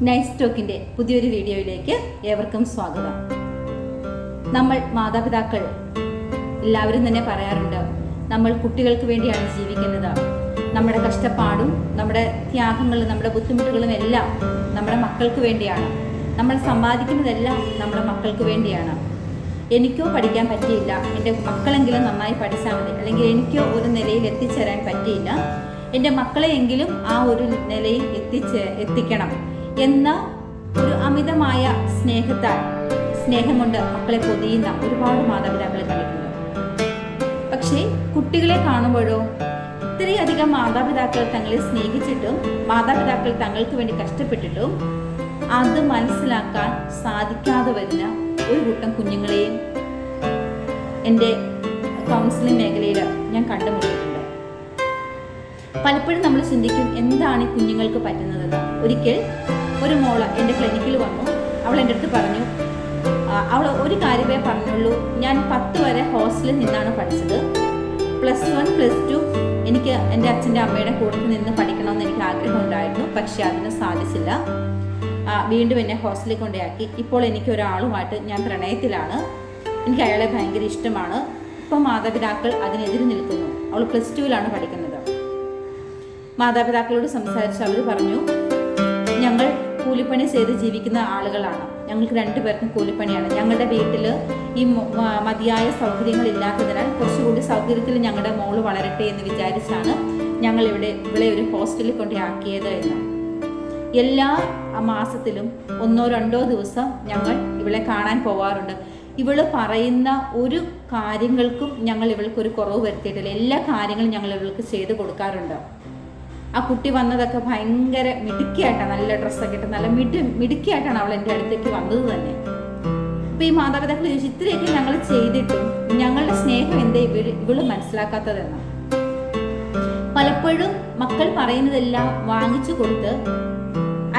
Nice ടോക്കിൻ്റെ പുതിയൊരു വീഡിയോയിലേക്ക് ഏവർക്കും സ്വാഗതം. നമ്മൾ മാതാപിതാക്കൾ എല്ലാവരും തന്നെ പറയാറുണ്ട്, നമ്മൾ കുട്ടികൾക്ക് വേണ്ടിയാണ് ജീവിക്കുന്നത്. നമ്മുടെ കഷ്ടപ്പാടും നമ്മുടെ ത്യാഗങ്ങളും നമ്മുടെ ബുദ്ധിമുട്ടുകളും എല്ലാം നമ്മുടെ മക്കൾക്ക് വേണ്ടിയാണ്. നമ്മൾ സമ്പാദിക്കുന്നതെല്ലാം നമ്മുടെ മക്കൾക്ക് വേണ്ടിയാണ്. എനിക്കോ പഠിക്കാൻ പറ്റിയില്ല, എൻ്റെ മക്കളെങ്കിലും നന്നായി പഠിച്ചാൽ മതി, അല്ലെങ്കിൽ എനിക്കോ ഒരു നിലയിൽ എത്തിച്ചേരാൻ പറ്റിയില്ല, എൻ്റെ മക്കളെയെങ്കിലും ആ ഒരു നിലയിൽ എത്തിക്കണം എന്ന ഒരു അമിതമായ സ്നേഹം കൊണ്ട് മക്കളെ പൊതിയുന്ന ഒരുപാട് മാതാപിതാക്കളെ കണ്ടിട്ടുണ്ട്. പക്ഷേ കുട്ടികളെ കാണുമ്പോഴോ ഇത്രയധികം മാതാപിതാക്കൾ തങ്ങളെ സ്നേഹിച്ചിട്ടും മാതാപിതാക്കൾ തങ്ങൾക്ക് വേണ്ടി കഷ്ടപ്പെട്ടിട്ടും അത് മനസ്സിലാക്കാൻ സാധിക്കാതെ വരുന്ന ഒരു കൂട്ടം കുഞ്ഞുങ്ങളെയും എൻ്റെ കൗൺസിലിംഗ് മേഖലയിൽ ഞാൻ കണ്ടുമുട്ടിയിട്ടുണ്ട്. പലപ്പോഴും നമ്മൾ ചിന്തിക്കും, എന്താണ് ഈ കുഞ്ഞുങ്ങൾക്ക് പറ്റുന്നതെന്ന്. ഒരിക്കൽ ഒരു മോള് എൻ്റെ ക്ലിനിക്കിൽ വന്നു. അവൾ എൻ്റെ അടുത്ത് പറഞ്ഞു, അവൾ ഒരു കാര്യമേ പറഞ്ഞുള്ളൂ, ഞാൻ 10 വരെ ഹോസ്റ്റലിൽ നിന്നാണ് പഠിച്ചത്. +1 +2 എനിക്ക് എൻ്റെ അച്ഛൻ്റെ അമ്മയുടെ കൂടെ നിന്ന് പഠിക്കണമെന്ന് എനിക്ക് ആഗ്രഹമുണ്ടായിരുന്നു. പക്ഷേ അതിന് സാധിച്ചില്ല. വീണ്ടും എന്നെ ഹോസ്റ്റലിൽ കൊണ്ടാക്കി. ഇപ്പോൾ എനിക്ക് ഒരാളുമായിട്ട് ഞാൻ പ്രണയത്തിലാണ്. എനിക്ക് അയാളെ ഭയങ്കര ഇഷ്ടമാണ്. ഇപ്പോൾ മാതാപിതാക്കൾ അതിനെതിരെ നിൽക്കുന്നു. അവൾ +2ലാണ് പഠിക്കുന്നത്. മാതാപിതാക്കളോട് സംസാരിച്ച് അവർ പറഞ്ഞു, ഞങ്ങൾ കൂലിപ്പണി ചെയ്ത് ജീവിക്കുന്ന ആളുകളാണ്, ഞങ്ങൾക്ക് 2 പേർക്കും കൂലിപ്പണിയാണ്. ഞങ്ങളുടെ വീട്ടിൽ ഈ മതിയായ സൗകര്യങ്ങളില്ലാത്തതിനാൽ കുറച്ചുകൂടി സൗകര്യത്തിൽ ഞങ്ങളുടെ മോള് വളരട്ടെ എന്ന് വിചാരിച്ചാണ് ഞങ്ങൾ ഇവളെ ഒരു ഹോസ്റ്റലിൽ കൊണ്ടാക്കിയത് എന്ന്. എല്ലാ മാസത്തിലും 1-2 ദിവസം ഞങ്ങൾ ഇവളെ കാണാൻ പോവാറുണ്ട്. ഇവള് പറയുന്ന ഒരു കാര്യങ്ങൾക്കും ഞങ്ങൾ ഇവൾക്കൊരു കുറവ് വരുത്തിയിട്ടില്ല. എല്ലാ കാര്യങ്ങളും ഞങ്ങൾ ഇവൾക്ക് ചെയ്ത് കൊടുക്കാറുണ്ട്. ആ കുട്ടി വന്നതൊക്കെ ഭയങ്കര മിടുക്കിയായിട്ടാണ്, നല്ല ഡ്രസ്സൊക്കെ ഇട്ട് നല്ല മിടുക്കിയായിട്ടാണ് അവൾ എൻ്റെ അടുത്തേക്ക് വന്നത് തന്നെ. അപ്പോൾ ഈ മാതാപിതാക്കൾ ചോദിച്ചു, ഇത്രയൊക്കെ ഞങ്ങൾ ചെയ്തിട്ടും ഞങ്ങളുടെ സ്നേഹം എന്താ ഇവള് മനസ്സിലാക്കാത്തതെന്ന്. പലപ്പോഴും മക്കൾ പറയുന്നതെല്ലാം വാങ്ങിച്ചു കൊടുത്ത്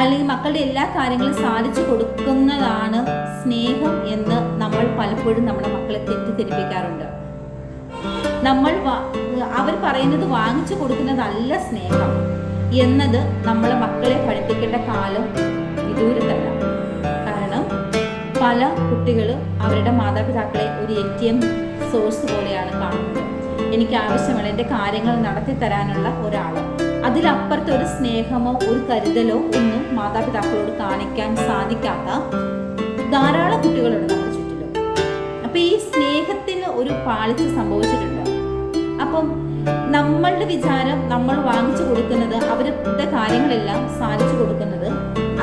അല്ലെങ്കിൽ മക്കളുടെ എല്ലാ കാര്യങ്ങളും സാധിച്ചു കൊടുക്കുന്നതാണ് സ്നേഹം എന്ന് നമ്മൾ പലപ്പോഴും നമ്മുടെ മക്കളെ തെറ്റിദ്ധരിപ്പിക്കാറുണ്ട്. അവർ പറയുന്നത് വാങ്ങിച്ചു കൊടുക്കുന്നതല്ല സ്നേഹം എന്നത് നമ്മളെ മക്കളെ പഠിപ്പിക്കേണ്ട കാലം വിദൂരത്തല്ല. കാരണം പല കുട്ടികളും അവരുടെ മാതാപിതാക്കളെ ഒരു ATM സോഴ്സ് പോലെയാണ് കാണുന്നത്. എനിക്ക് ആവശ്യമുള്ള എൻ്റെ കാര്യങ്ങൾ നടത്തി തരാനുള്ള ഒരാൾ, അതിലപ്പുറത്തെ ഒരു സ്നേഹമോ ഒരു കരുതലോ ഒന്നും മാതാപിതാക്കളോട് കാണിക്കാൻ സാധിക്കാത്ത ധാരാളം കുട്ടികളുണ്ട് നമ്മുടെ ചുറ്റിലും. അപ്പം ഈ സ്നേഹത്തിന് ഒരു പാളിച്ച സംഭവിച്ചിട്ടുണ്ട്. അപ്പം നമ്മളുടെ വിചാരം നമ്മൾ വാങ്ങിച്ചു കൊടുക്കുന്നത്, അവരുടെ കാര്യങ്ങളെല്ലാം സാധിച്ചു കൊടുക്കുന്നത്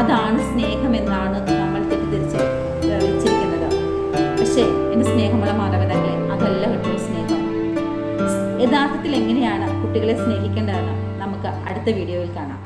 അതാണ് സ്നേഹമെന്നാണ് നമ്മൾ തെറ്റിദ്ധരിച്ച് വെച്ചിരിക്കുന്നത്. പക്ഷേ എൻ്റെ സ്നേഹമുള്ള മാതാപിതാക്കളെ, അതല്ല കേട്ടോ സ്നേഹം. യഥാർത്ഥത്തിൽ എങ്ങനെയാണ് കുട്ടികളെ സ്നേഹിക്കേണ്ടതെന്ന് നമുക്ക് അടുത്ത വീഡിയോയിൽ കാണാം.